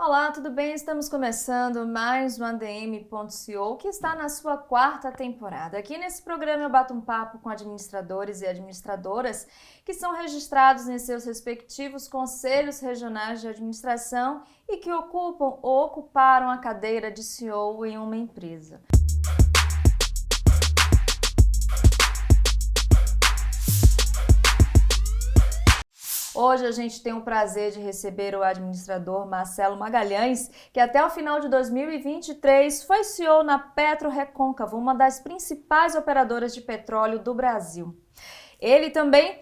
Olá, tudo bem? Estamos começando mais um ADM.co, que está na sua quarta temporada. Aqui nesse programa eu bato um papo com administradores e administradoras que são registrados em seus respectivos conselhos regionais de administração e que ocupam ou ocuparam a cadeira de CEO em uma empresa. Hoje a gente tem o prazer de receber o administrador Marcelo Magalhães, que até o final de 2023 foi CEO na PetroRecôncavo, uma das principais operadoras de petróleo do Brasil. Ele também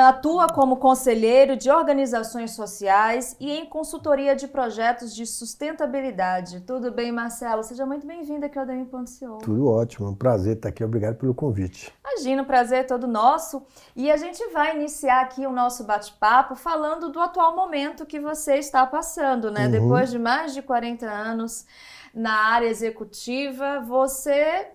atua como conselheiro de organizações sociais e em consultoria de projetos de sustentabilidade. Tudo bem, Marcelo? Seja muito bem-vindo aqui ao ADM.co. Tudo ótimo, é um prazer estar aqui, obrigado pelo convite. Imagina, o prazer é todo nosso. E a gente vai iniciar aqui o nosso bate-papo falando do atual momento que você está passando, né? Depois de mais de 40 anos na área executiva, você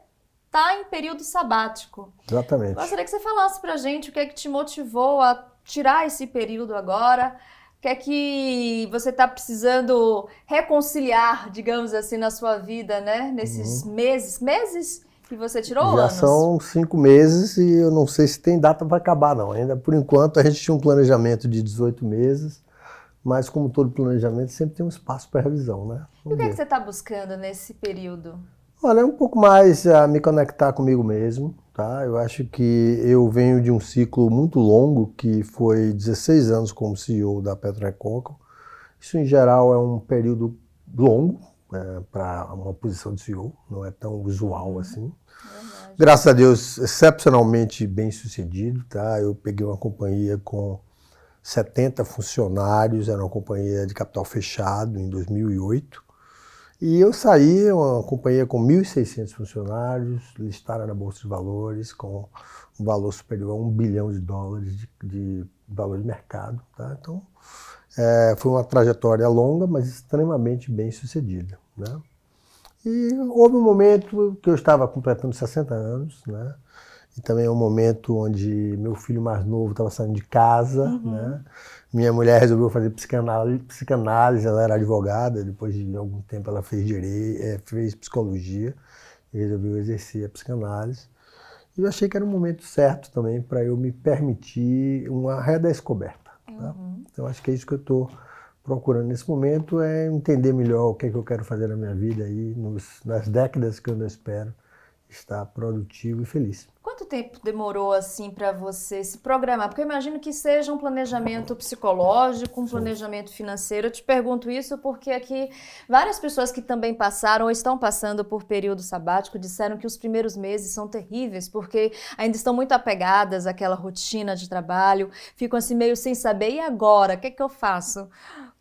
está em período sabático. Exatamente. Gostaria que você falasse pra gente o que é que te motivou a tirar esse período agora, o que é que você está precisando reconciliar, digamos assim, na sua vida, né? Nesses meses que você tirou, Já anos? são 5 meses e eu não sei se tem data para acabar não. Ainda por enquanto a gente tinha um planejamento de 18 meses, mas como todo planejamento sempre tem um espaço para revisão, né? E o que é que você está buscando nesse período? Olha, é um pouco mais a me conectar comigo mesmo, tá? Eu acho que eu venho de um ciclo muito longo, que foi 16 anos como CEO da PetroRecôncavo. Isso, em geral, é um período longo, né, para uma posição de CEO, não é tão usual assim. Verdade. Graças a Deus, excepcionalmente bem sucedido, tá? Eu peguei uma companhia com 70 funcionários, era uma companhia de capital fechado em 2008. E eu saí, uma companhia com 1.600 funcionários, listada na Bolsa de Valores, com um valor superior a US$ 1 bilhão de valor de mercado. Tá? Então, foi uma trajetória longa, mas extremamente bem sucedida. Né? E houve um momento que eu estava completando 60 anos, né? E também é um momento onde meu filho mais novo estava saindo de casa, né? Minha mulher resolveu fazer psicanálise, ela era advogada, depois de algum tempo ela fez fez psicologia e resolveu exercer a psicanálise. E eu achei que era um momento certo também para eu me permitir uma redescoberta. Tá? Então acho que é isso que eu estou procurando nesse momento, é entender melhor o que é que eu quero fazer na minha vida aí, nas décadas que eu ainda espero estar produtivo e feliz. Quanto tempo demorou assim para você se programar? Porque eu imagino que seja um planejamento psicológico, um planejamento financeiro. Eu te pergunto isso porque aqui várias pessoas que também passaram ou estão passando por período sabático disseram que os primeiros meses são terríveis porque ainda estão muito apegadas àquela rotina de trabalho, ficam assim meio sem saber, e agora? O que é que eu faço?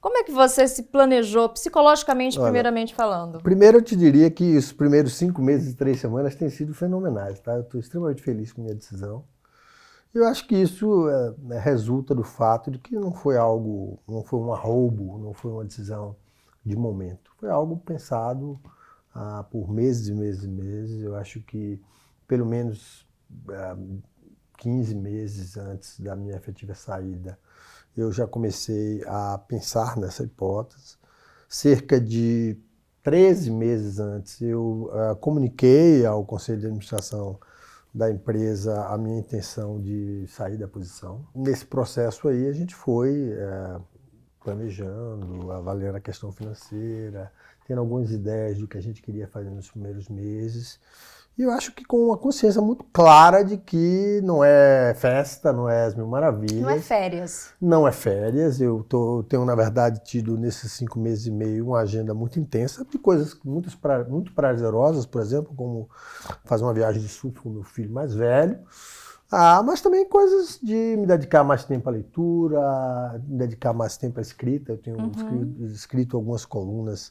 Como é que você se planejou psicologicamente, primeiramente falando? Primeiro eu te diria que os primeiros 5 meses e 3 semanas têm sido fenomenais, tá? Eu estou extremamente feliz com a minha decisão. Eu acho que isso resulta do fato de que não foi um arroubo, não foi uma decisão de momento. Foi algo pensado por meses e meses e meses. Eu acho que pelo menos 15 meses antes da minha efetiva saída, eu já comecei a pensar nessa hipótese. Cerca de 13 meses antes, eu comuniquei ao Conselho de Administração da empresa a minha intenção de sair da posição. Nesse processo aí, a gente foi planejando, avaliando a questão financeira, tendo algumas ideias do que a gente queria fazer nos primeiros meses. E eu acho que com uma consciência muito clara de que não é festa, não é as mil maravilhas. Não é férias. Não é férias. Eu tenho, na verdade, tido nesses 5 meses e meio uma agenda muito intensa de coisas muito prazerosas, por exemplo, como fazer uma viagem de surf com meu filho mais velho. Mas também coisas de me dedicar mais tempo à leitura, me dedicar mais tempo à escrita. Eu tenho escrito algumas colunas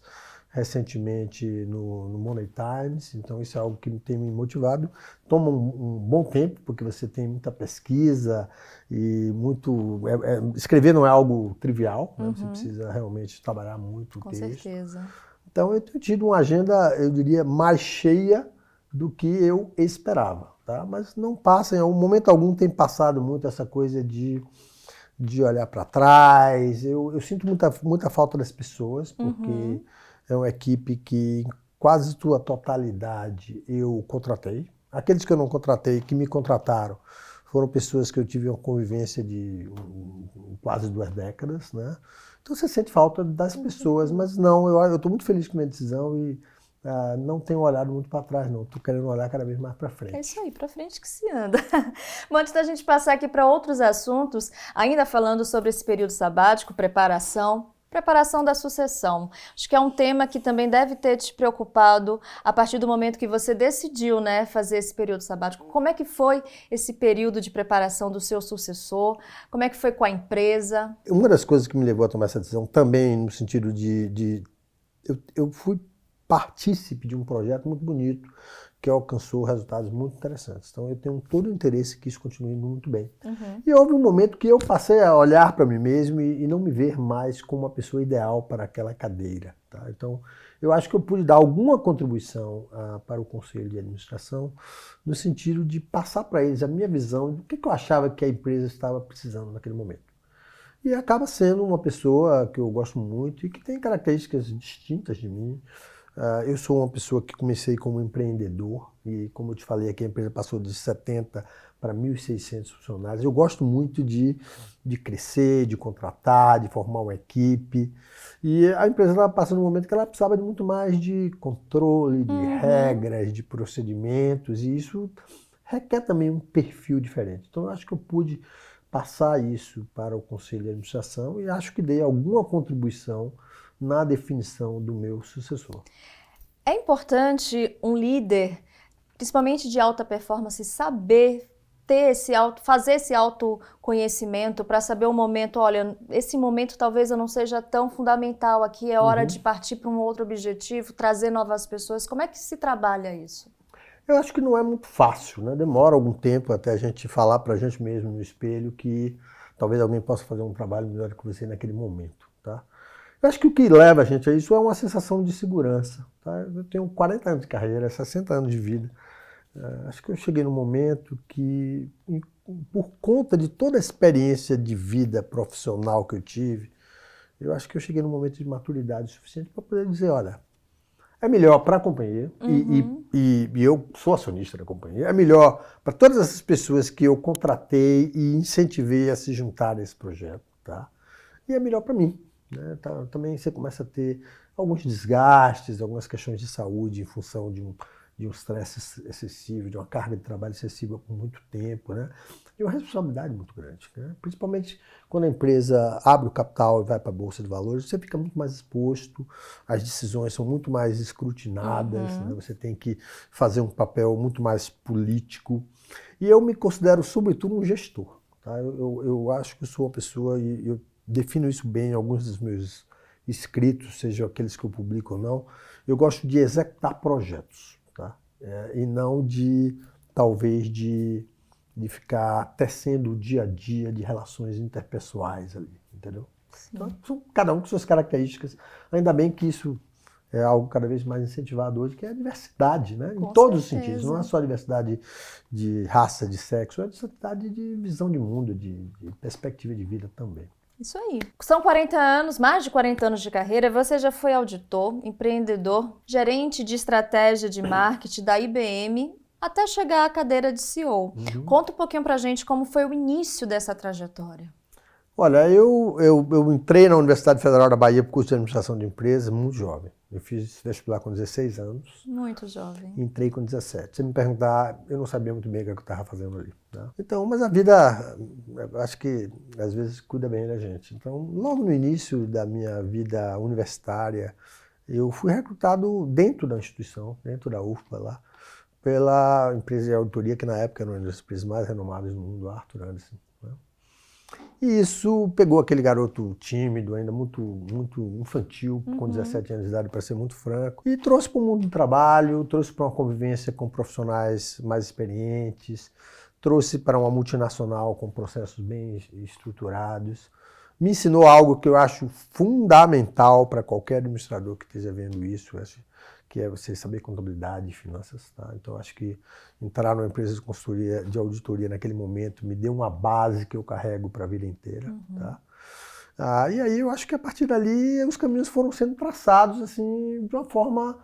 recentemente no Money Times, então isso é algo que tem me motivado. Toma um bom tempo, porque você tem muita pesquisa e escrever não é algo trivial, né? Você precisa realmente trabalhar muito o texto. Com certeza. Então eu tenho tido uma agenda, eu diria, mais cheia do que eu esperava, tá? Mas não passa, em momento algum tem passado muito essa coisa de de olhar para trás. Eu sinto muita falta das pessoas, porque é uma equipe que, em quase sua totalidade, eu contratei. Aqueles que eu não contratei, que me contrataram, foram pessoas que eu tive uma convivência de quase 2 décadas, né? Então você sente falta das pessoas, mas não, eu estou muito feliz com a minha decisão e não tenho olhado muito para trás, não. Estou querendo olhar cada vez mais para frente. É isso aí, para frente que se anda. Bom, antes da gente passar aqui para outros assuntos, ainda falando sobre esse período sabático, preparação da sucessão. Acho que é um tema que também deve ter te preocupado a partir do momento que você decidiu, né, fazer esse período sabático. Como é que foi esse período de preparação do seu sucessor? Como é que foi com a empresa? Uma das coisas que me levou a tomar essa decisão também no sentido eu fui partícipe de um projeto muito bonito que alcançou resultados muito interessantes. Então eu tenho todo o interesse que isso continue indo muito bem. E houve um momento que eu passei a olhar para mim mesmo e não me ver mais como uma pessoa ideal para aquela cadeira. Tá? Então eu acho que eu pude dar alguma contribuição para o Conselho de Administração no sentido de passar para eles a minha visão do que eu achava que a empresa estava precisando naquele momento. E acaba sendo uma pessoa que eu gosto muito e que tem características distintas de mim. Eu sou uma pessoa que comecei como empreendedor e, como eu te falei aqui, a empresa passou de 70 para 1.600 funcionários. Eu gosto muito de crescer, de contratar, de formar uma equipe. E a empresa estava passando um momento que ela precisava de muito mais de controle, de regras, de procedimentos, e isso requer também um perfil diferente. Então, eu acho que eu pude passar isso para o Conselho de Administração e acho que dei alguma contribuição na definição do meu sucessor. É importante um líder, principalmente de alta performance, saber fazer esse autoconhecimento para saber o momento, olha, esse momento talvez eu não seja tão fundamental aqui, é hora de partir para um outro objetivo, trazer novas pessoas. Como é que se trabalha isso? Eu acho que não é muito fácil, né? Demora algum tempo até a gente falar para a gente mesmo no espelho que talvez alguém possa fazer um trabalho melhor que você naquele momento, tá? Eu acho que o que leva a gente a isso é uma sensação de segurança. Tá? Eu tenho 40 anos de carreira, 60 anos de vida. Acho que eu cheguei num momento que, por conta de toda a experiência de vida profissional que eu tive, eu acho que eu cheguei num momento de maturidade suficiente para poder dizer, olha, é melhor para a companhia, e eu sou acionista da companhia, é melhor para todas essas pessoas que eu contratei e incentivei a se juntar a esse projeto, tá? E é melhor para mim. Né? Também você começa a ter alguns desgastes, algumas questões de saúde em função de um estresse excessivo, de uma carga de trabalho excessiva por muito tempo, né? E uma responsabilidade muito grande, né? Principalmente quando a empresa abre o capital e vai para a Bolsa de Valores, você fica muito mais exposto, as decisões são muito mais escrutinadas, né? Você tem que fazer um papel muito mais político. E eu me considero, sobretudo, um gestor. Tá? Eu acho que eu sou uma pessoa, e eu defino isso bem em alguns dos meus escritos, sejam aqueles que eu publico ou não, eu gosto de executar projetos, tá? E não talvez de ficar tecendo o dia a dia de relações interpessoais ali, entendeu? Então, cada um com suas características. Ainda bem que isso é algo cada vez mais incentivado hoje, que é a diversidade, né? Em todos os sentidos. Não é só a diversidade de raça, de sexo, é a diversidade de visão de mundo, de perspectiva de vida também. Isso aí. São 40 anos, mais de 40 anos de carreira, você já foi auditor, empreendedor, gerente de estratégia de marketing da IBM, até chegar à cadeira de CEO. Conta um pouquinho pra gente como foi o início dessa trajetória. Olha, eu entrei na Universidade Federal da Bahia para o curso de Administração de Empresas muito jovem. Eu fiz vestibular com 16 anos. Muito jovem. Entrei com 17. Se me perguntar, eu não sabia muito bem o que eu estava fazendo ali. Né? Então, mas a vida, acho que às vezes cuida bem da gente. Então, logo no início da minha vida universitária, eu fui recrutado dentro da instituição, dentro da UFPA lá, pela empresa de auditoria, que na época era uma das empresas mais renomadas do mundo, Arthur Andersen. Né? E isso pegou aquele garoto tímido, ainda muito infantil, com 17 anos de idade, para ser muito franco, e trouxe para o mundo do trabalho, trouxe para uma convivência com profissionais mais experientes, trouxe para uma multinacional com processos bem estruturados. me ensinou algo que eu acho fundamental para qualquer administrador que esteja vendo isso, que é você saber contabilidade e finanças. Tá? Então, acho que entrar numa empresa de consultoria, de auditoria naquele momento me deu uma base que eu carrego para a vida inteira. Tá? E aí eu acho que a partir dali os caminhos foram sendo traçados assim, de uma forma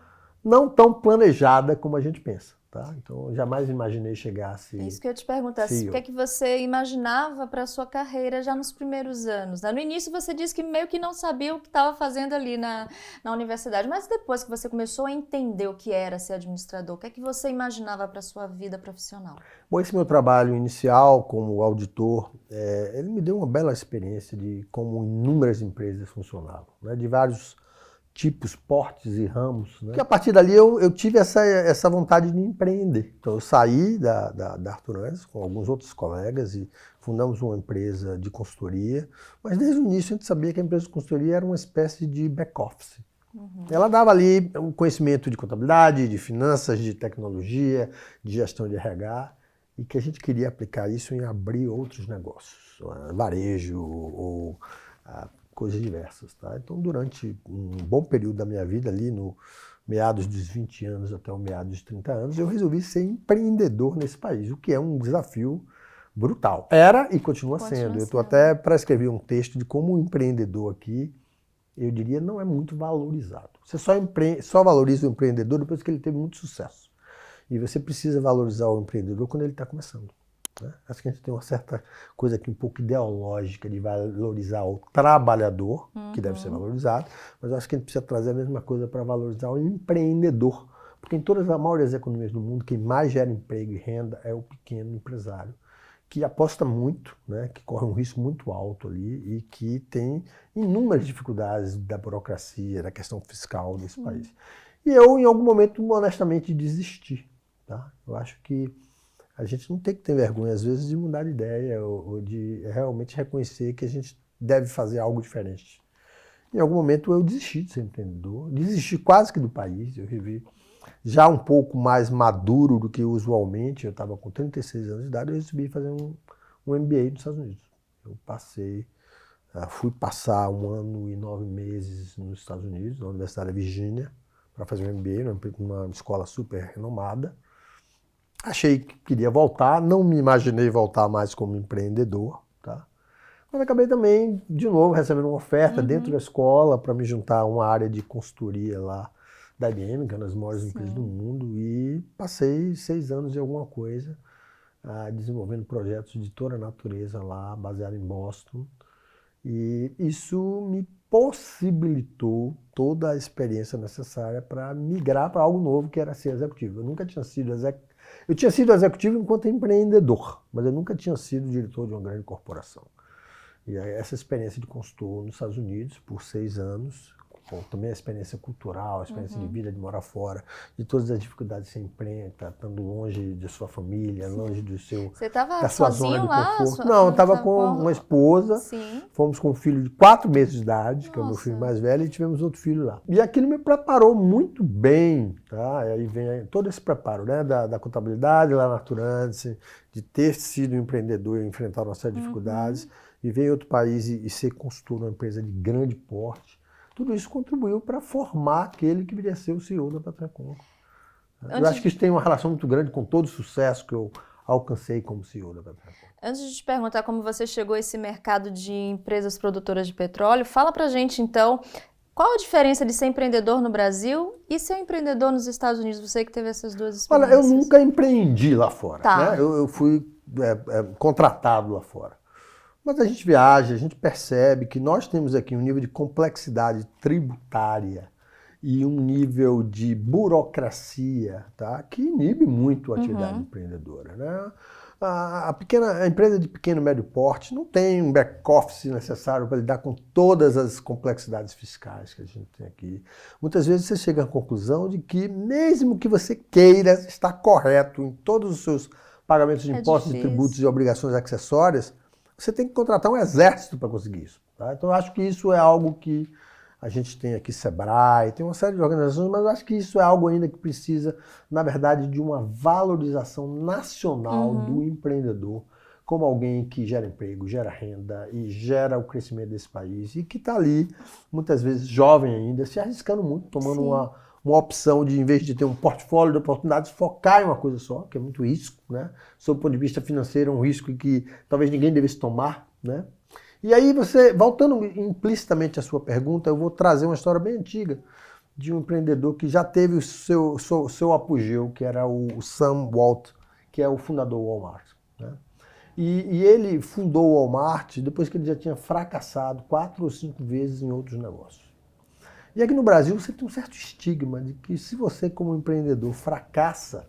não tão planejada como a gente pensa. Tá? Então, eu jamais imaginei chegar a ser Isso que eu ia te perguntar, o que é que você imaginava para a sua carreira já nos primeiros anos? Né? No início você disse que meio que não sabia o que estava fazendo ali na universidade, mas depois que você começou a entender o que era ser administrador, o que é que você imaginava para a sua vida profissional? Bom, esse meu trabalho inicial como auditor, ele me deu uma bela experiência de como inúmeras empresas funcionavam, né? De vários tipos, portes e ramos. Né? E a partir dali eu tive essa vontade de empreender. Então eu saí da Arthur Andersen com alguns outros colegas e fundamos uma empresa de consultoria, mas desde o início a gente sabia que a empresa de consultoria era uma espécie de back-office. Ela dava ali um conhecimento de contabilidade, de finanças, de tecnologia, de gestão de RH, e que a gente queria aplicar isso em abrir outros negócios, varejo ou coisas diversas. Tá? Então, durante um bom período da minha vida, ali no meados dos 20 anos até o meados dos 30 anos, eu resolvi ser empreendedor nesse país, o que é um desafio brutal. Era e continua sendo. Eu estou até para escrever um texto de como o empreendedor aqui, eu diria, não é muito valorizado. Você só valoriza o empreendedor depois que ele teve muito sucesso. E você precisa valorizar o empreendedor quando ele está começando. Né? Acho que a gente tem uma certa coisa aqui um pouco ideológica de valorizar o trabalhador, que deve ser valorizado, mas eu acho que a gente precisa trazer a mesma coisa para valorizar o empreendedor. Porque em todas as maiores economias do mundo, quem mais gera emprego e renda é o pequeno empresário, que aposta muito, né, que corre um risco muito alto ali e que tem inúmeras dificuldades da burocracia, da questão fiscal desse país. E eu, em algum momento, honestamente, desisti. Tá? Eu acho que a gente não tem que ter vergonha, às vezes, de mudar de ideia ou de realmente reconhecer que a gente deve fazer algo diferente. Em algum momento eu desisti de ser empreendedor, desisti quase que do país, eu revi já um pouco mais maduro do que usualmente, eu estava com 36 anos de idade, eu resolvi fazer um MBA nos Estados Unidos. Eu fui passar 1 ano e 9 meses nos Estados Unidos, na Universidade da Virgínia, para fazer um MBA, numa escola super renomada. Achei que queria voltar, não me imaginei voltar mais como empreendedor, tá? Mas acabei também, de novo, recebendo uma oferta dentro da escola para me juntar a uma área de consultoria lá da IBM, que é uma das maiores empresas do mundo, e passei 6 anos e alguma coisa desenvolvendo projetos de toda a natureza lá, baseado em Boston. E isso me possibilitou toda a experiência necessária para migrar para algo novo, que era ser executivo. Eu nunca tinha sido executivo. Eu tinha sido executivo enquanto empreendedor, mas eu nunca tinha sido diretor de uma grande corporação. E essa experiência de consultor nos Estados Unidos por 6 anos, com também a experiência cultural, a experiência de vida, de morar fora, de todas as dificuldades que você enfrenta, estando longe de sua família, longe do seu, Você estava da sua zona de lá? conforto. Não, eu estava com uma esposa, fomos com um filho de 4 meses de idade, que é o meu filho mais velho, e tivemos outro filho lá. E aquilo me preparou muito bem, tá? Aí vem todo esse preparo, né? Da contabilidade lá na Arthur Andersen, de ter sido empreendedor e enfrentar uma série de dificuldades, e vir em outro país e ser consultor numa empresa de grande porte. Tudo isso contribuiu para formar aquele que viria a ser o CEO da Petracom. Eu acho que isso tem uma relação muito grande com todo o sucesso que eu alcancei como CEO da Petracom. Antes de te perguntar como você chegou a esse mercado de empresas produtoras de petróleo, fala pra gente então, qual a diferença de ser empreendedor no Brasil e ser empreendedor nos Estados Unidos? Você que teve essas duas experiências. Olha, eu nunca empreendi lá fora. Tá. Né? Eu fui contratado lá fora. Mas a gente viaja, a gente percebe que nós temos aqui um nível de complexidade tributária e um nível de burocracia, tá, que inibe muito a atividade empreendedora. Né? A empresa de pequeno e médio porte não tem um back-office necessário para lidar com todas as complexidades fiscais que a gente tem aqui. Muitas vezes você chega à conclusão de que, mesmo que você queira estar correto em todos os seus pagamentos de impostos, de tributos e obrigações acessórias, você tem que contratar um exército para conseguir isso. Tá? Então, eu acho que isso é algo que a gente tem aqui, Sebrae, tem uma série de organizações, mas eu acho que isso é algo ainda que precisa, na verdade, de uma valorização nacional do empreendedor como alguém que gera emprego, gera renda e gera o crescimento desse país e que está ali, muitas vezes jovem ainda, se arriscando muito, tomando uma opção de, em vez de ter um portfólio de oportunidades, focar em uma coisa só, que é muito risco, né? Sob o ponto de vista financeiro, é um risco que talvez ninguém devesse tomar, né? E aí você, voltando implicitamente à sua pergunta, eu vou trazer uma história bem antiga de um empreendedor que já teve o seu apogeu, que era o Sam Walton, que é o fundador do Walmart, né? E ele fundou o Walmart depois que ele já tinha fracassado 4 ou 5 vezes em outros negócios. E aqui no Brasil você tem um certo estigma de que se você como empreendedor fracassa,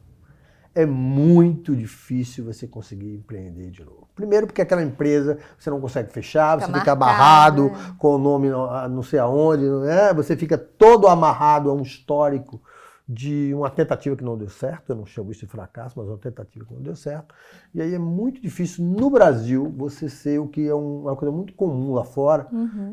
é muito difícil você conseguir empreender de novo. Primeiro porque aquela empresa você não consegue fechar, você fica amarrado com o nome não sei aonde, não é? Você fica todo amarrado a um histórico de uma tentativa que não deu certo, eu não chamo isso de fracasso, mas uma tentativa que não deu certo. E aí é muito difícil no Brasil você ser o que é uma coisa muito comum lá fora,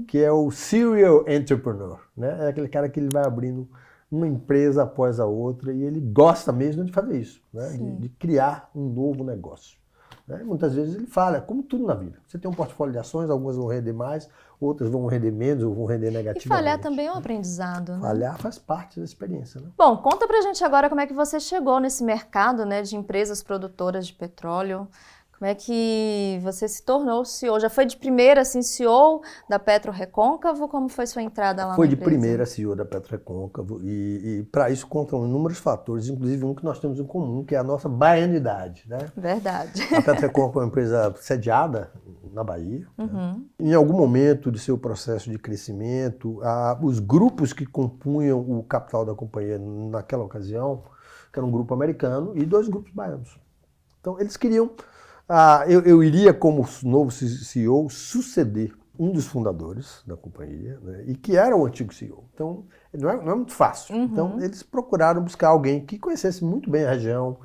que é o serial entrepreneur, né? É aquele cara que ele vai abrindo uma empresa após a outra e ele gosta mesmo de fazer isso, né? De criar um novo negócio. Né? Muitas vezes ele fala, como tudo na vida. Você tem um portfólio de ações, algumas vão render mais, outras vão render menos ou vão render negativamente. E falhar também é um aprendizado, né? Falhar faz parte da experiência, né? Bom, conta pra gente agora como é que você chegou nesse mercado, né, de empresas produtoras de petróleo. Como é que você se tornou CEO? Já foi de primeira, assim, CEO da PetroRecôncavo? Como foi sua entrada lá Foi na de empresa? primeira CEO da PetroRecôncavo e para isso contam inúmeros fatores, inclusive um que nós temos em comum, que é a nossa baianidade, né? Verdade. A PetroRecôncavo é uma empresa sediada na Bahia. Né? Em algum momento de seu processo de crescimento, os grupos que compunham o capital da companhia naquela ocasião, que era um grupo americano e 2 grupos baianos. Então eles queriam... eu iria, como novo CEO, suceder um dos fundadores da companhia, né, e que era o antigo CEO. Então, não é muito fácil. Então, eles procuraram buscar alguém que conhecesse muito bem a região,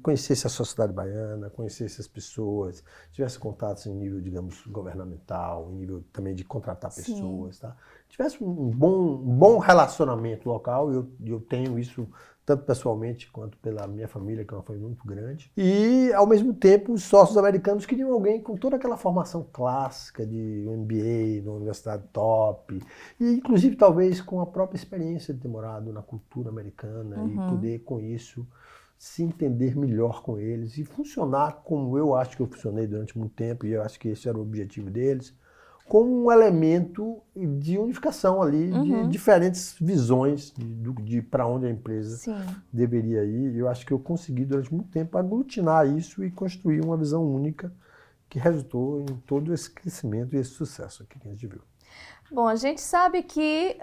conhecesse a sociedade baiana, conhecesse as pessoas, tivesse contatos em nível, digamos, governamental, em nível também de contratar pessoas, tá? Tivesse um bom relacionamento local, e eu tenho isso tanto pessoalmente quanto pela minha família, que é uma família muito grande. E, ao mesmo tempo, os sócios americanos queriam alguém com toda aquela formação clássica de um MBA, numa universidade top, e inclusive talvez com a própria experiência de ter morado na cultura americana e poder, com isso, se entender melhor com eles e funcionar como eu acho que eu funcionei durante muito tempo, e eu acho que esse era o objetivo deles, como um elemento de unificação ali, de diferentes visões de para onde a empresa deveria ir. Eu acho que eu consegui, durante muito tempo, aglutinar isso e construir uma visão única que resultou em todo esse crescimento e esse sucesso aqui que a gente viu. Bom, a gente sabe que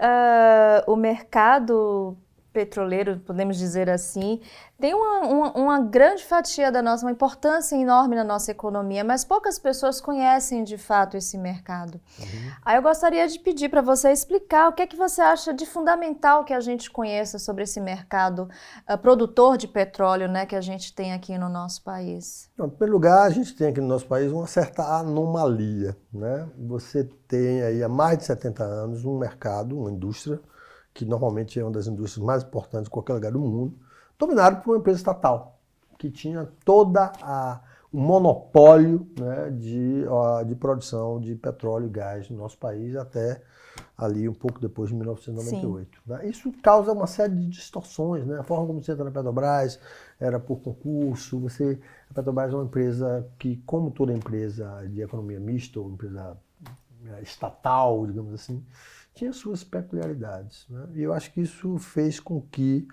o mercado petroleiro, podemos dizer assim, tem uma grande fatia da nossa, uma importância enorme na nossa economia, mas poucas pessoas conhecem de fato esse mercado. Aí eu gostaria de pedir para você explicar o que é que você acha de fundamental que a gente conheça sobre esse mercado produtor de petróleo, né, que a gente tem aqui no nosso país. Em primeiro lugar, a gente tem aqui no nosso país uma certa anomalia, né? Você tem aí há mais de 70 anos um mercado, uma indústria, que normalmente é uma das indústrias mais importantes de qualquer lugar do mundo, dominado por uma empresa estatal, que tinha toda o monopólio, né, de produção de petróleo e gás no nosso país até ali um pouco depois de 1998. Né? Isso causa uma série de distorções, né? A forma como você entra na Petrobras era por concurso, a Petrobras é uma empresa que, como toda empresa de economia mista, ou empresa estatal, digamos assim, tinha suas peculiaridades. Né? E eu acho que isso fez com que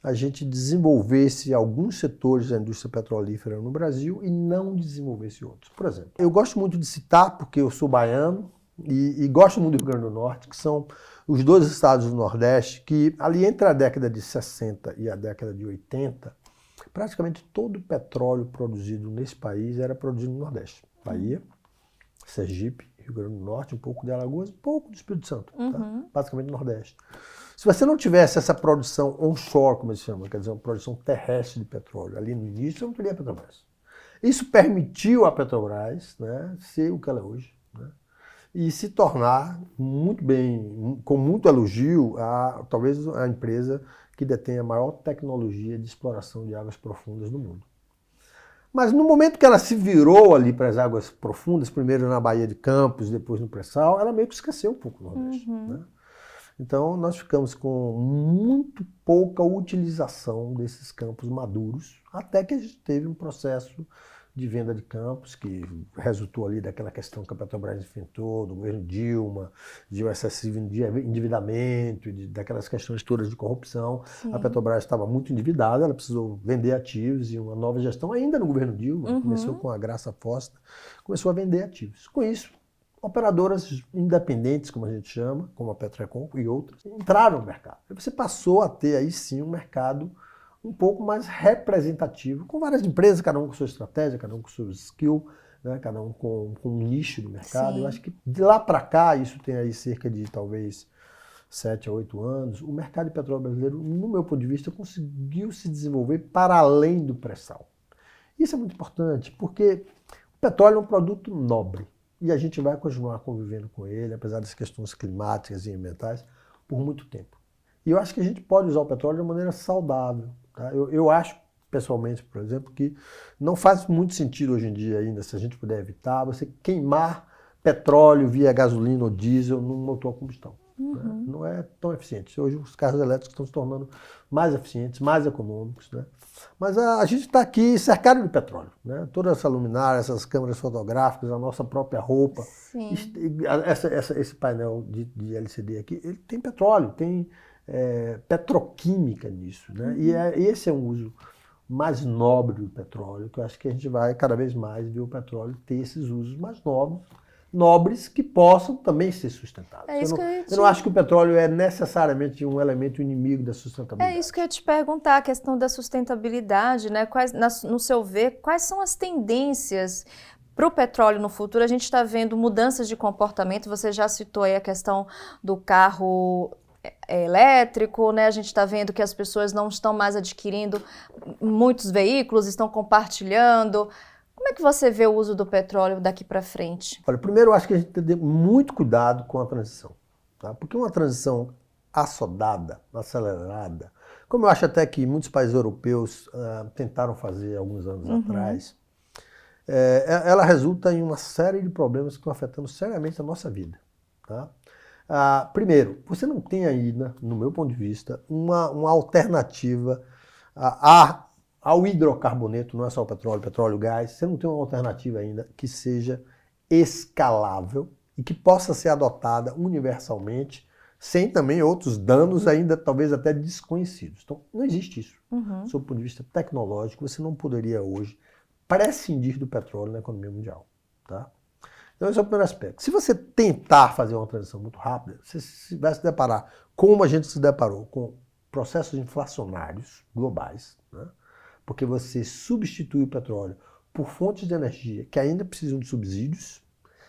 a gente desenvolvesse alguns setores da indústria petrolífera no Brasil e não desenvolvesse outros. Por exemplo, eu gosto muito de citar, porque eu sou baiano, e gosto muito do Rio Grande do Norte, que são os 2 estados do Nordeste, que ali entre a década de 60 e a década de 80, praticamente todo o petróleo produzido nesse país era produzido no Nordeste. Bahia, Sergipe, Rio Grande do Norte, um pouco de Alagoas, um pouco do Espírito Santo, tá? Basicamente no Nordeste. Se você não tivesse essa produção onshore, como se chama, quer dizer, uma produção terrestre de petróleo ali no início, você não teria a Petrobras. Isso permitiu à Petrobras, né, ser o que ela é hoje, né, e se tornar muito bem, com muito elogio, talvez a empresa que detém a maior tecnologia de exploração de águas profundas do mundo. Mas no momento que ela se virou ali para as águas profundas, primeiro na Baía de Campos, depois no pré-sal, ela meio que esqueceu um pouco o Nordeste. Né? Então nós ficamos com muito pouca utilização desses campos maduros, até que a gente teve um processo de venda de campos, que resultou ali daquela questão que a Petrobras enfrentou, do governo Dilma, de um excessivo endividamento, daquelas questões todas de corrupção. Sim. A Petrobras estava muito endividada, ela precisou vender ativos e uma nova gestão, ainda no governo Dilma, começou com a Graça Foster, começou a vender ativos. Com isso, operadoras independentes, como a gente chama, como a Petrecom e outras, entraram no mercado. E você passou a ter aí sim um mercado um pouco mais representativo, com várias empresas, cada um com sua estratégia, cada um com seu skill, né, cada um com um nicho do mercado. Sim. Eu acho que de lá para cá, isso tem aí cerca de talvez 7 a 8 anos, o mercado de petróleo brasileiro, no meu ponto de vista, conseguiu se desenvolver para além do pré-sal. Isso é muito importante, porque o petróleo é um produto nobre e a gente vai continuar convivendo com ele, apesar das questões climáticas e ambientais, por muito tempo. E eu acho que a gente pode usar o petróleo de uma maneira saudável. Tá? Eu acho, pessoalmente, por exemplo, que não faz muito sentido hoje em dia ainda, se a gente puder evitar, você queimar petróleo via gasolina ou diesel num motor a combustão. Né? Não é tão eficiente. Hoje os carros elétricos estão se tornando mais eficientes, mais econômicos. Né? Mas a gente está aqui cercado de petróleo. Né? Toda essa luminária, essas câmeras fotográficas, a nossa própria roupa, esse painel de LCD aqui, ele tem petróleo, tem petroquímica nisso. Né? E esse é um uso mais nobre do petróleo, que eu acho que a gente vai cada vez mais ver o petróleo ter esses usos mais nobres que possam também ser sustentáveis. Eu não acho que o petróleo é necessariamente um elemento inimigo da sustentabilidade. É isso que eu ia te perguntar, a questão da sustentabilidade, né? No seu ver, quais são as tendências para o petróleo no futuro? A gente está vendo mudanças de comportamento, você já citou aí a questão do carro elétrico, né? A gente está vendo que as pessoas não estão mais adquirindo muitos veículos, estão compartilhando. Como é que você vê o uso do petróleo daqui para frente? Olha, primeiro eu acho que a gente tem que ter muito cuidado com a transição, tá? Porque uma transição assodada, acelerada, como eu acho até que muitos países europeus tentaram fazer alguns anos atrás, ela resulta em uma série de problemas que estão afetando seriamente a nossa vida, tá? Primeiro, você não tem ainda, no meu ponto de vista, uma alternativa ao hidrocarboneto, não é só o petróleo, gás, você não tem uma alternativa ainda que seja escalável e que possa ser adotada universalmente, sem também outros danos ainda talvez até desconhecidos. Então, não existe isso. Sob o ponto de vista tecnológico, você não poderia hoje prescindir do petróleo na economia mundial. Tá? Então, esse é o primeiro aspecto. Se você tentar fazer uma transição muito rápida, você vai se deparar, como a gente se deparou, com processos inflacionários globais, né? Porque você substitui o petróleo por fontes de energia que ainda precisam de subsídios,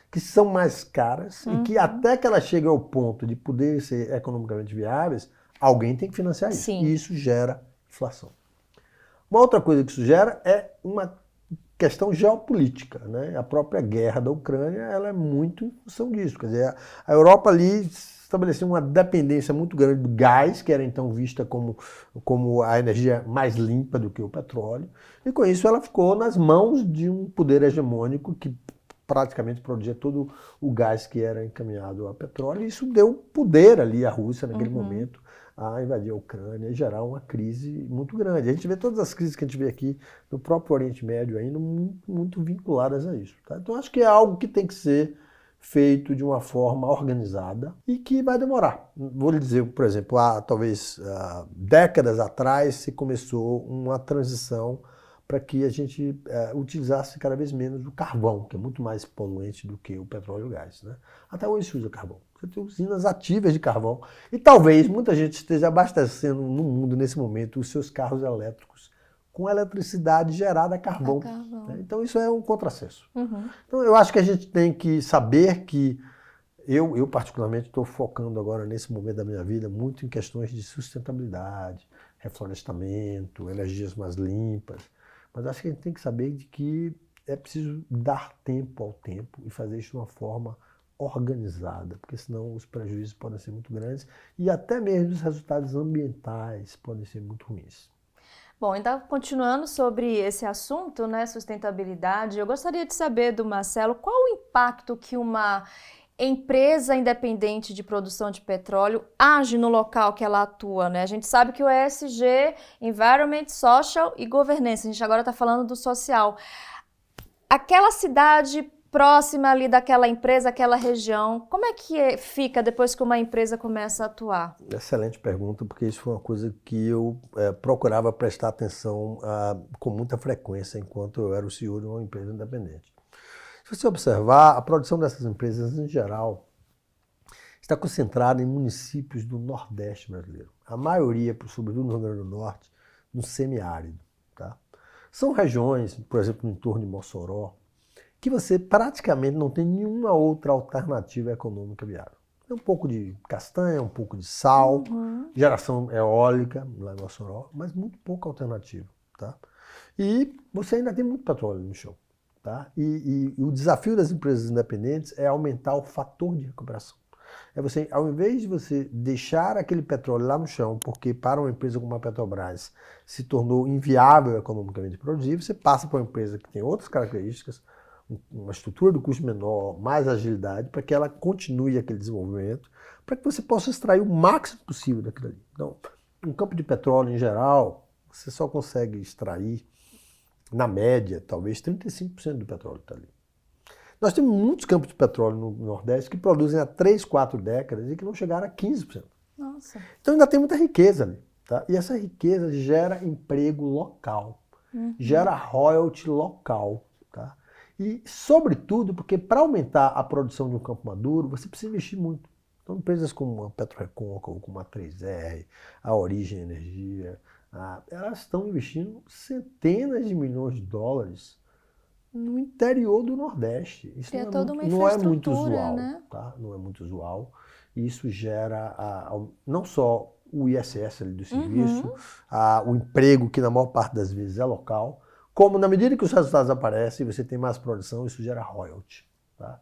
que são mais caras e que até que elas cheguem ao ponto de poder ser economicamente viáveis, alguém tem que financiar isso. Sim. E isso gera inflação. Uma outra coisa que isso gera é uma questão geopolítica, né? A própria guerra da Ucrânia, ela é muito em função disso. Quer dizer, a Europa ali estabeleceu uma dependência muito grande do gás, que era então vista como a energia mais limpa do que o petróleo, e com isso ela ficou nas mãos de um poder hegemônico que praticamente produzia todo o gás que era encaminhado ao petróleo, e isso deu poder ali à Rússia naquele momento a invadir a Ucrânia e gerar uma crise muito grande. A gente vê todas as crises que a gente vê aqui no próprio Oriente Médio ainda muito vinculadas a isso. Tá? Então acho que é algo que tem que ser feito de uma forma organizada e que vai demorar. Vou lhe dizer, por exemplo, talvez décadas atrás se começou uma transição para que a gente utilizasse cada vez menos o carvão, que é muito mais poluente do que o petróleo e o gás. Né? Até hoje se usa carvão. Você tem usinas ativas de carvão e talvez muita gente esteja abastecendo no mundo nesse momento os seus carros elétricos com eletricidade gerada a carvão. Né? Então isso é um contrassenso. Então eu acho que a gente tem que saber que eu particularmente estou focando agora nesse momento da minha vida muito em questões de sustentabilidade, reflorestamento, energias mais limpas, mas acho que a gente tem que saber de que é preciso dar tempo ao tempo e fazer isso de uma forma organizada, porque senão os prejuízos podem ser muito grandes e até mesmo os resultados ambientais podem ser muito ruins. Bom, ainda continuando sobre esse assunto, né, sustentabilidade, eu gostaria de saber do Marcelo qual o impacto que uma empresa independente de produção de petróleo age no local que ela atua, né? A gente sabe que o ESG, Environment, Social e Governance, a gente agora está falando do social. Aquela cidade próxima ali daquela empresa, aquela região, como é que fica depois que uma empresa começa a atuar? Excelente pergunta, porque isso foi uma coisa que eu procurava prestar atenção com muita frequência enquanto eu era o CEO de uma empresa independente. Se você observar, a produção dessas empresas, em geral, está concentrada em municípios do Nordeste brasileiro. A maioria, sobretudo no Rio Grande do Norte, no semiárido. Tá? São regiões, por exemplo, no entorno de Mossoró, que você praticamente não tem nenhuma outra alternativa econômica viável. Tem um pouco de castanha, um pouco de sal, geração eólica lá em Mossoró, mas muito pouca alternativa. Tá? E você ainda tem muito petróleo no chão. Tá? E o desafio das empresas independentes é aumentar o fator de recuperação. É você, ao invés de você deixar aquele petróleo lá no chão, porque para uma empresa como a Petrobras se tornou inviável economicamente produzir, você passa para uma empresa que tem outras características, uma estrutura do custo menor, mais agilidade, para que ela continue aquele desenvolvimento, para que você possa extrair o máximo possível daquilo ali. Então, um campo de petróleo em geral, você só consegue extrair, na média, talvez 35% do petróleo está ali. Nós temos muitos campos de petróleo no Nordeste que produzem há 3, 4 décadas e que não chegaram a 15%. Nossa. Então ainda tem muita riqueza ali. Tá? E essa riqueza gera emprego local, gera royalty local. Tá? E, sobretudo, porque para aumentar a produção de um campo maduro, você precisa investir muito. Então, empresas como a PetroRecôncavo, como a 3R, a Origem Energia, elas estão investindo centenas de milhões de dólares no interior do Nordeste. Isso não é muito usual, né? Tá? Não é muito usual. Isso gera não só o ISS ali do serviço, o emprego, que na maior parte das vezes é local, como na medida que os resultados aparecem, você tem mais produção, isso gera royalty. Tá?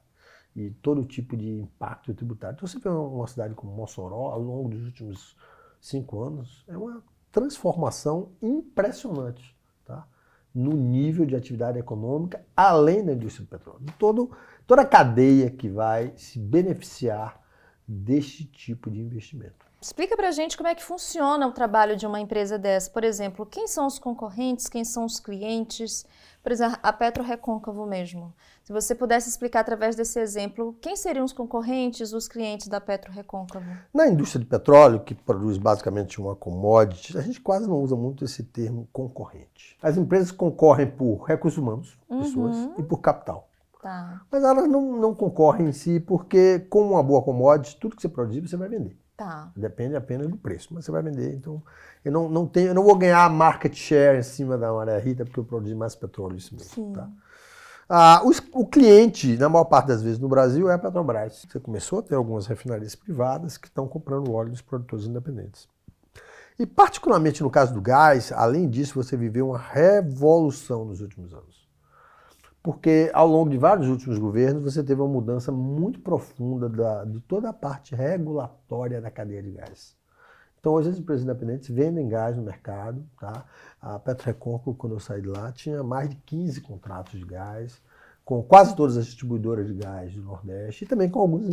E todo tipo de impacto tributário. Então você vê uma cidade como Mossoró, ao longo dos últimos 5 anos, é uma transformação impressionante, tá? No nível de atividade econômica, além da indústria do petróleo. Toda a cadeia que vai se beneficiar deste tipo de investimento. Explica pra gente como é que funciona o trabalho de uma empresa dessa. Por exemplo, quem são os concorrentes, quem são os clientes? Por exemplo, a PetroRecôncavo mesmo. Se você pudesse explicar através desse exemplo, quem seriam os concorrentes, os clientes da PetroRecôncavo? Na indústria de petróleo, que produz basicamente uma commodity, a gente quase não usa muito esse termo concorrente. As empresas concorrem por recursos humanos, pessoas, e por capital. Tá. Mas elas não concorrem em si, porque com uma boa commodity, tudo que você produzir, você vai vender. Tá. Depende apenas do preço, mas você vai vender. Então, eu não vou ganhar market share em cima da Maré Rita, porque eu produzi mais petróleo isso mesmo. Tá? O cliente, na maior parte das vezes no Brasil, é a Petrobras. Você começou a ter algumas refinarias privadas que estão comprando óleo dos produtores independentes. E particularmente no caso do gás, além disso, você viveu uma revolução nos últimos anos. Porque ao longo de vários últimos governos, você teve uma mudança muito profunda de toda a parte regulatória da cadeia de gás. Então hoje as empresas independentes vendem gás no mercado. Tá? A PetroRecôncavo, quando eu saí de lá, tinha mais de 15 contratos de gás, com quase todas as distribuidoras de gás do Nordeste e também com alguns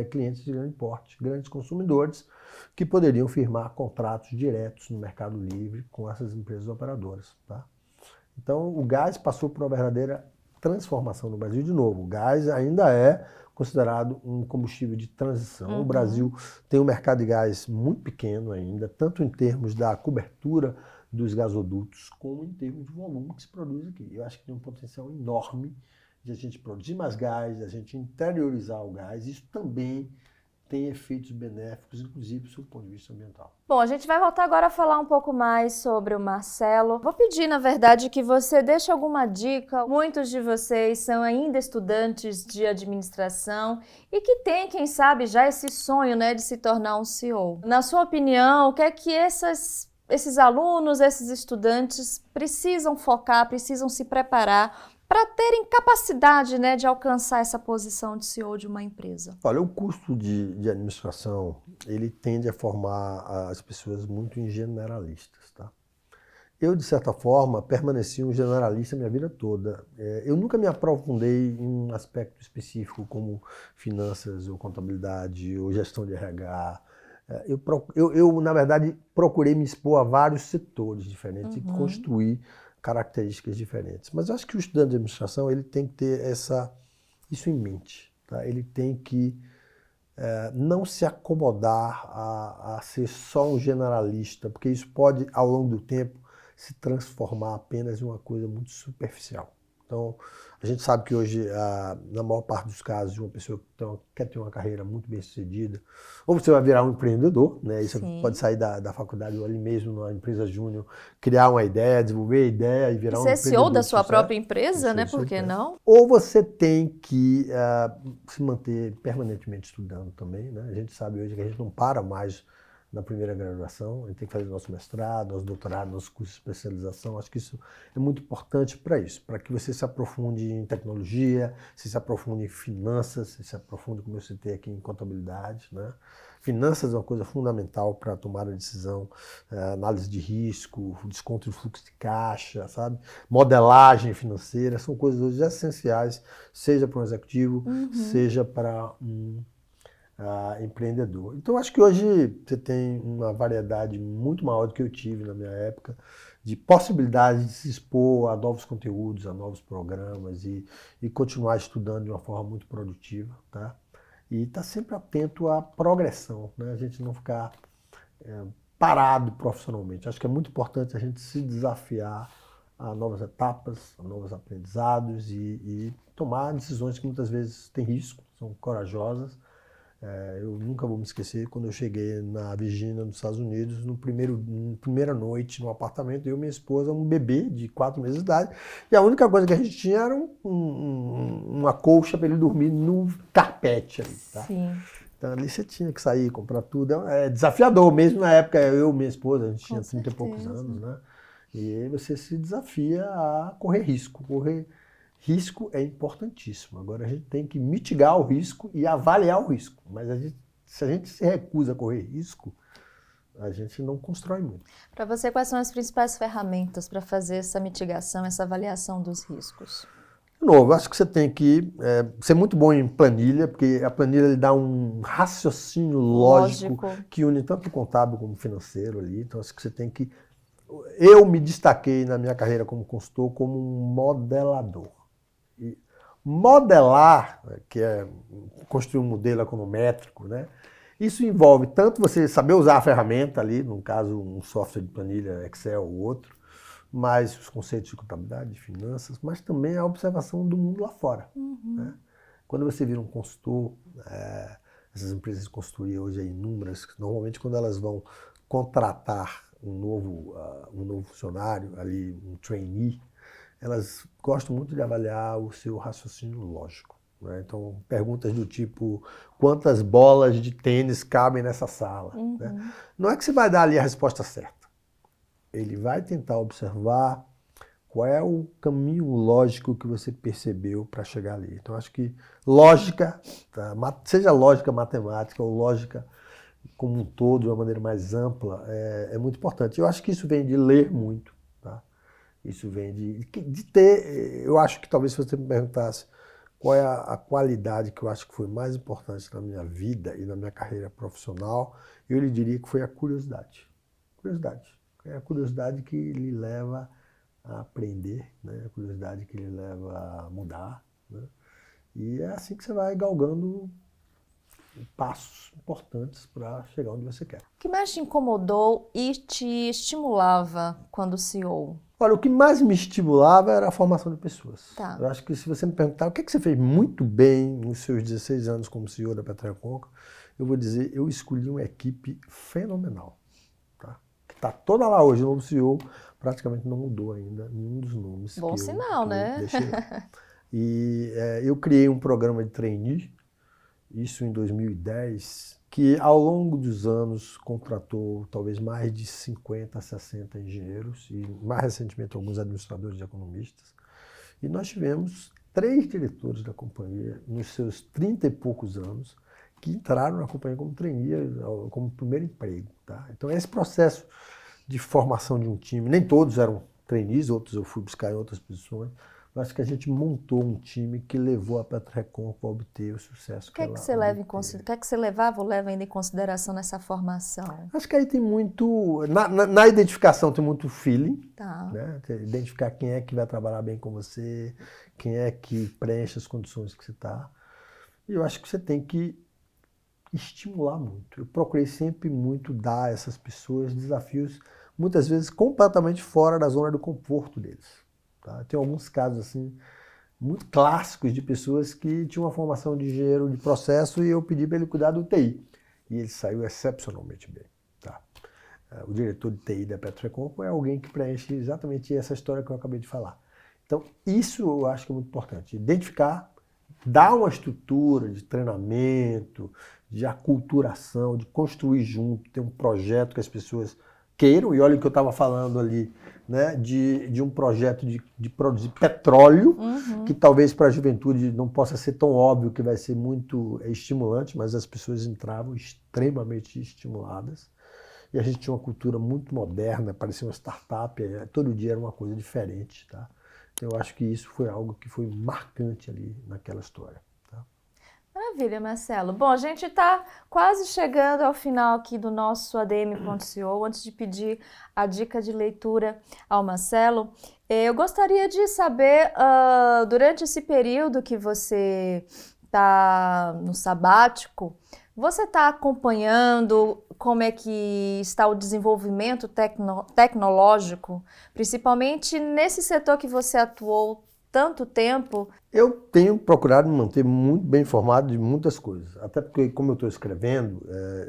clientes de grande porte, grandes consumidores, que poderiam firmar contratos diretos no mercado livre com essas empresas operadoras. Tá? Então o gás passou por uma verdadeira transformação no Brasil. De novo, o gás ainda é considerado um combustível de transição. O Brasil tem um mercado de gás muito pequeno ainda, tanto em termos da cobertura dos gasodutos, como em termos de volume que se produz aqui. Eu acho que tem um potencial enorme de a gente produzir mais gás, de a gente interiorizar o gás. Isso também tem efeitos benéficos, inclusive, do ponto de vista ambiental. Bom, a gente vai voltar agora a falar um pouco mais sobre o Marcelo. Vou pedir, na verdade, que você deixe alguma dica. Muitos de vocês são ainda estudantes de administração e que têm, quem sabe, já esse sonho, né, de se tornar um CEO. Na sua opinião, o que é que esses alunos, esses estudantes precisam focar, precisam se preparar para terem capacidade, né, de alcançar essa posição de CEO de uma empresa? Olha, o curso de administração, ele tende a formar as pessoas muito em generalistas, tá? Eu, de certa forma, permaneci um generalista a minha vida toda. Eu nunca me aprofundei em um aspecto específico como finanças ou contabilidade ou gestão de RH. Na verdade, procurei me expor a vários setores diferentes e construir características diferentes. Mas eu acho que o estudante de administração ele tem que ter isso em mente. Tá? Ele tem que não se acomodar a ser só um generalista, porque isso pode, ao longo do tempo, se transformar apenas em uma coisa muito superficial. Então, a gente sabe que hoje, na maior parte dos casos, uma pessoa que quer ter uma carreira muito bem sucedida, ou você vai virar um empreendedor, né? Isso pode sair da faculdade ou ali mesmo, numa empresa júnior, criar uma ideia, desenvolver a ideia e virar um empreendedor. Ser CEO da sua própria empresa, né? Por que não? Ou você tem que se manter permanentemente estudando também, né? A gente sabe hoje que a gente não para mais na primeira graduação, a gente tem que fazer nosso mestrado, nosso doutorado, nosso curso de especialização. Acho que isso é muito importante para isso, para que você se aprofunde em tecnologia, você se aprofunde em finanças, você se aprofunde, como eu citei aqui, em contabilidade, né? Finanças é uma coisa fundamental para tomar a decisão, análise de risco, desconto de fluxo de caixa, sabe? Modelagem financeira, são coisas hoje essenciais, seja para um executivo, seja para um empreendedor. Então, acho que hoje você tem uma variedade muito maior do que eu tive na minha época, de possibilidades de se expor a novos conteúdos, a novos programas e continuar estudando de uma forma muito produtiva, tá? E estar sempre atento à progressão, né? A gente não ficar parado profissionalmente. Acho que é muito importante a gente se desafiar a novas etapas, a novos aprendizados e tomar decisões que muitas vezes têm risco, são corajosas. Eu nunca vou me esquecer quando eu cheguei na Virgínia, nos Estados Unidos, na primeira noite no apartamento, eu e minha esposa, um bebê de 4 meses de idade, e a única coisa que a gente tinha era uma colcha para ele dormir no carpete ali, tá? Sim. Então ali você tinha que sair, comprar tudo, é desafiador, mesmo na época eu e minha esposa, a gente tinha 30 e poucos anos, né? E aí você se desafia a correr risco, Risco é importantíssimo. Agora a gente tem que mitigar o risco e avaliar o risco. Mas se a gente se recusa a correr risco, a gente não constrói muito. Para você, quais são as principais ferramentas para fazer essa mitigação, essa avaliação dos riscos? De novo, acho que você tem que ser muito bom em planilha, porque a planilha lhe dá um raciocínio lógico que une tanto o contábil como o financeiro ali. Então acho que você tem que... Eu me destaquei na minha carreira como consultor como um modelador. E modelar, que é construir um modelo econométrico, né? Isso envolve tanto você saber usar a ferramenta ali, no caso um software de planilha Excel ou outro, mas os conceitos de contabilidade, de finanças, mas também a observação do mundo lá fora. Né? Quando você vira um consultor, essas empresas de consultoria hoje, inúmeras, normalmente quando elas vão contratar um novo funcionário, ali um trainee, elas gostam muito de avaliar o seu raciocínio lógico. Né? Então, perguntas do tipo, quantas bolas de tênis cabem nessa sala? Né? Não é que você vai dar ali a resposta certa. Ele vai tentar observar qual é o caminho lógico que você percebeu para chegar ali. Então, acho que lógica, tá? Seja lógica matemática ou lógica como um todo, de uma maneira mais ampla, é muito importante. Eu acho que isso vem de ler muito. Isso vem de ter, eu acho que talvez se você me perguntasse qual é a qualidade que eu acho que foi mais importante na minha vida e na minha carreira profissional, eu lhe diria que foi a curiosidade. Curiosidade. É a curiosidade que lhe leva a aprender, né? A curiosidade que lhe leva a mudar, né? E é assim que você vai galgando passos importantes para chegar onde você quer. O que mais te incomodou e te estimulava quando CEO? Olha, o que mais me estimulava era a formação de pessoas. Tá. Eu acho que se você me perguntar o que você fez muito bem nos seus 16 anos como CEO da PetroReconcavo, eu vou dizer, eu escolhi uma equipe fenomenal. Tá? Que está toda lá hoje, o novo CEO praticamente não mudou ainda nenhum dos nomes. Bom sinal, né? Deixei lá. E eu criei um programa de trainee, isso em 2010, que ao longo dos anos contratou talvez mais de 50, 60 engenheiros e mais recentemente alguns administradores e economistas. E nós tivemos 3 diretores da companhia nos seus 30 e poucos anos que entraram na companhia como trainee, como primeiro emprego. Tá? Então esse processo de formação de um time. Nem todos eram trainees, outros eu fui buscar em outras posições. Acho que a gente montou um time que levou a Petrecom a obter o sucesso que ela obteve. O que é que você levava ou leva ainda em consideração nessa formação? Acho que aí tem muito... Na identificação tem muito feeling, Tá. né? Identificar quem é que vai trabalhar bem com você, quem é que preenche as condições que você está. E eu acho que você tem que estimular muito. Eu procurei sempre muito dar a essas pessoas desafios, muitas vezes completamente fora da zona do conforto deles. Tá? Tem alguns casos assim muito clássicos de pessoas que tinham uma formação de engenheiro de processo e eu pedi para ele cuidar do TI. E ele saiu excepcionalmente bem. Tá? O diretor de TI da Petrecom é alguém que preenche exatamente essa história que eu acabei de falar. Então, isso eu acho que é muito importante. Identificar, dar uma estrutura de treinamento, de aculturação, de construir junto, ter um projeto que as pessoas queiram, e olha o que eu estava falando ali, né, de um projeto de produzir petróleo, que talvez para a juventude não possa ser tão óbvio que vai ser muito estimulante, mas as pessoas entravam extremamente estimuladas. E a gente tinha uma cultura muito moderna, parecia uma startup, todo dia era uma coisa diferente. Tá? Eu acho que isso foi algo que foi marcante ali naquela história. Maravilha, Marcelo. Bom, a gente está quase chegando ao final aqui do nosso ADM.co. Antes de pedir a dica de leitura ao Marcelo, eu gostaria de saber, durante esse período que você está no sabático, você está acompanhando como é que está o desenvolvimento tecnológico, principalmente nesse setor que você atuou tanto tempo? Eu tenho procurado me manter muito bem informado de muitas coisas. Até porque, como eu estou escrevendo,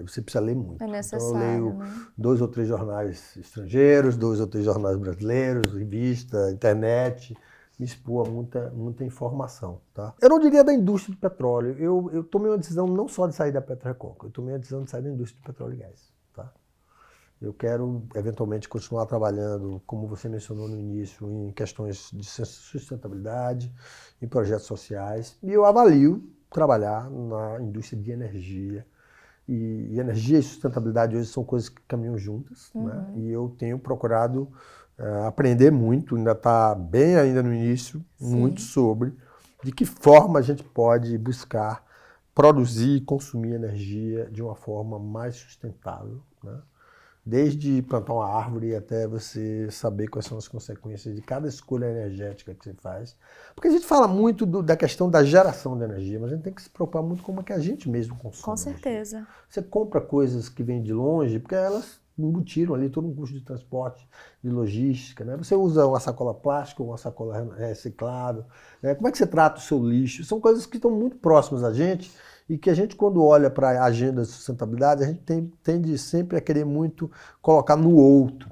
você precisa ler muito. É necessário, então eu leio, né? 2 ou 3 jornais estrangeiros, 2 ou 3 jornais brasileiros, revista, internet, me expor a muita informação. Tá? Eu não diria da indústria de petróleo. Eu tomei uma decisão não só de sair da Petrecom, eu tomei a decisão de sair da indústria de petróleo e gás. Tá? Eu quero, eventualmente, continuar trabalhando, como você mencionou no início, em questões de sustentabilidade, em projetos sociais. E eu avalio trabalhar na indústria de energia. E energia e sustentabilidade hoje são coisas que caminham juntas. Né? E eu tenho procurado aprender muito, ainda está bem ainda no início, muito sobre de que forma a gente pode buscar produzir e consumir energia de uma forma mais sustentável. Né? Desde plantar uma árvore até você saber quais são as consequências de cada escolha energética que você faz. Porque a gente fala muito da questão da geração de energia, mas a gente tem que se preocupar muito com como é que a gente mesmo consome. Com certeza. Energia. Você compra coisas que vêm de longe, porque elas embutiram ali todo um custo de transporte, de logística. Né? Você usa uma sacola plástica ou uma sacola reciclável. Né? Como é que você trata o seu lixo? São coisas que estão muito próximas a gente, e que a gente, quando olha para a agenda de sustentabilidade, a gente tende sempre a querer muito colocar no outro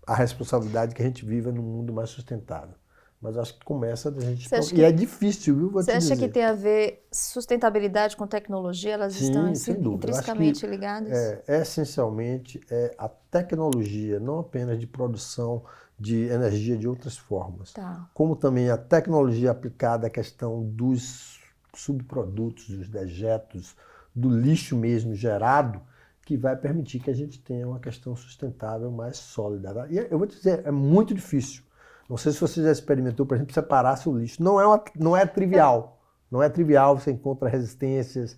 a responsabilidade que a gente viva num mundo mais sustentável. Mas acho que começa a gente... E é difícil, viu? Você acha que tem a ver sustentabilidade com tecnologia? Elas estão intrinsecamente ligadas? Essencialmente, a tecnologia, não apenas de produção de energia de outras formas, como também a tecnologia aplicada à questão dos subprodutos, dos dejetos, do lixo mesmo gerado, que vai permitir que a gente tenha uma questão sustentável mais sólida. E eu vou te dizer, é muito difícil. Não sei se você já experimentou, por exemplo, separar seu lixo. Não é trivial. Não é trivial, você encontra resistências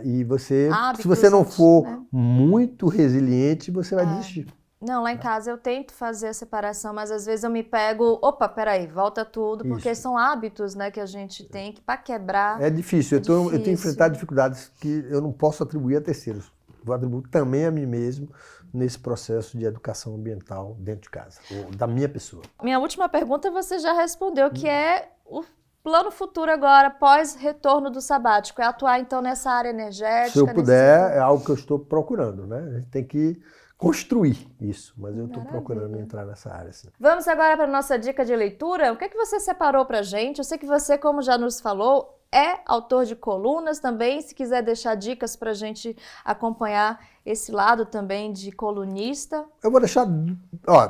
e você, se você não for muito resiliente, você vai desistir. Não, lá em casa eu tento fazer a separação, mas às vezes eu me pego, peraí, volta tudo, porque são hábitos, né, que a gente tem que para quebrar. É difícil, eu tenho enfrentado dificuldades que eu não posso atribuir a terceiros. Vou atribuir também a mim mesmo nesse processo de educação ambiental dentro de casa, da minha pessoa. Minha última pergunta você já respondeu, que é o plano futuro agora, pós-retorno do sabático, é atuar então nessa área energética? Se eu puder, é algo que eu estou procurando, né? A gente tem que construir isso, mas eu estou procurando entrar nessa área. Sim. Vamos agora para a nossa dica de leitura. O que é que você separou para a gente? Eu sei que você, como já nos falou, é autor de colunas também. Se quiser deixar dicas para a gente acompanhar esse lado também de colunista. Eu vou deixar...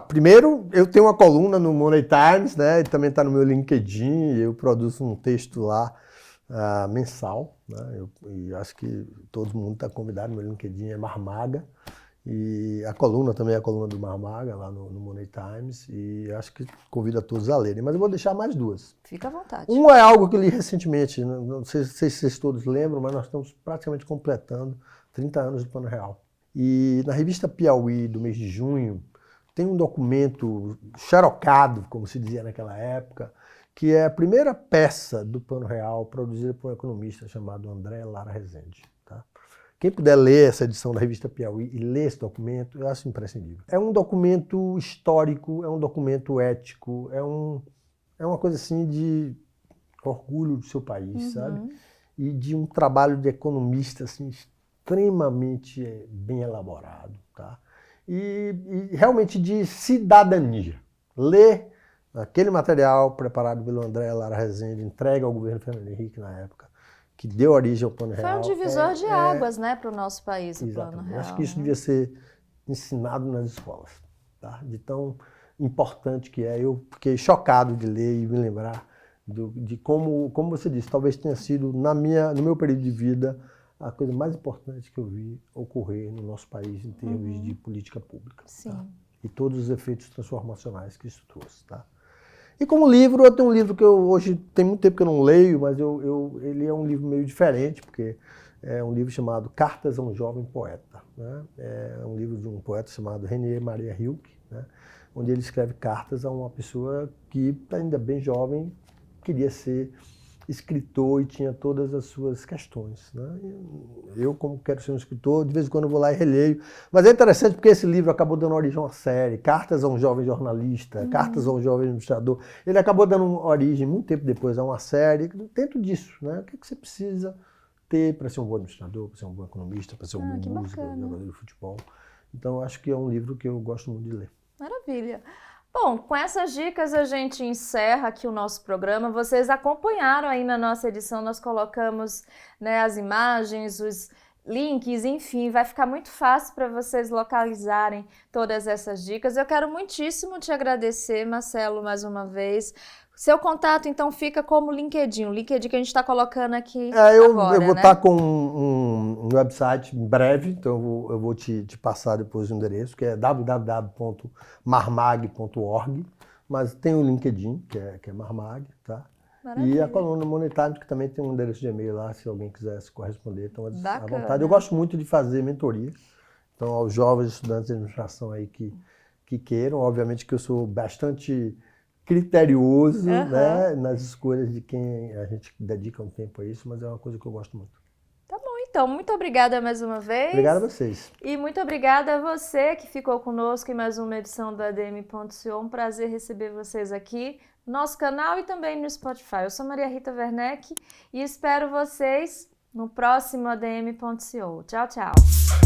primeiro, eu tenho uma coluna no Money Times, né? Ele também está no meu LinkedIn. Eu produzo um texto lá mensal. Né? E acho que todo mundo está convidado. Meu LinkedIn é Marmaga. E a coluna também é a coluna do Marmaga, lá no Money Times, e acho que convido a todos a lerem. Mas eu vou deixar mais duas. Fica à vontade. Uma é algo que eu li recentemente, não sei se vocês todos lembram, mas nós estamos praticamente completando 30 anos do Plano Real. E na revista Piauí, do mês de junho, tem um documento xerocado, como se dizia naquela época, que é a primeira peça do Plano Real produzida por um economista chamado André Lara Rezende. Tá? Quem puder ler essa edição da revista Piauí e ler esse documento, eu acho imprescindível. É um documento histórico, é um documento ético, é uma coisa assim de orgulho do seu país, sabe? E de um trabalho de economista assim, extremamente bem elaborado, tá? E realmente de cidadania. Ler aquele material preparado pelo André Lara Rezende, entregue ao governo Fernando Henrique na época, que deu origem ao Plano Real. Foi um divisor de águas, né, para o nosso país, o Plano Real. Acho que isso devia ser ensinado nas escolas, tá? De tão importante que é. Eu fiquei chocado de ler e me lembrar de como você disse, talvez tenha sido, no meu período de vida, a coisa mais importante que eu vi ocorrer no nosso país em termos de política pública. Sim. Tá? E todos os efeitos transformacionais que isso trouxe, tá? E como livro, eu tenho um livro que eu hoje tem muito tempo que eu não leio, mas ele é um livro meio diferente, porque é um livro chamado Cartas a um Jovem Poeta. Né? É um livro de um poeta chamado René Maria Rilke, né? Onde ele escreve cartas a uma pessoa que, ainda bem jovem, queria ser escritor e tinha todas as suas questões. Né? Eu, como quero ser um escritor, de vez em quando eu vou lá e releio. Mas é interessante porque esse livro acabou dando origem a uma série, Cartas a um Jovem Jornalista, Cartas a um Jovem Administrador. Ele acabou dando origem, muito tempo depois, a uma série dentro disso. Né? O que você precisa ter para ser um bom administrador, para ser um bom economista, para ser um bom músico, um jogador de futebol. Então, acho que é um livro que eu gosto muito de ler. Maravilha. Bom, com essas dicas a gente encerra aqui o nosso programa. Vocês acompanharam aí na nossa edição, nós colocamos, né, as imagens, os links, enfim, vai ficar muito fácil para vocês localizarem todas essas dicas. Eu quero muitíssimo te agradecer, Marcelo, mais uma vez. Seu contato, então, fica como LinkedIn, o LinkedIn que a gente está colocando aqui agora, eu vou né? estar com um website em breve, então eu vou te passar depois o endereço, que é www.marmag.org, mas tem o LinkedIn, que é Marmag, tá? Maravilha. E a coluna Money Times, que também tem um endereço de e-mail lá, se alguém quiser se corresponder, então à vontade. Eu gosto muito de fazer mentoria, então aos jovens estudantes de administração aí que queiram, obviamente que eu sou bastante criterioso, né, nas escolhas de quem a gente dedica um tempo a isso, mas é uma coisa que eu gosto muito. Tá bom, então, muito obrigada mais uma vez. Obrigado a vocês. E muito obrigada a você que ficou conosco em mais uma edição do ADM.co. Um prazer receber vocês aqui no nosso canal e também no Spotify. Eu sou Maria Rita Werneck e espero vocês no próximo ADM.co. Tchau, tchau.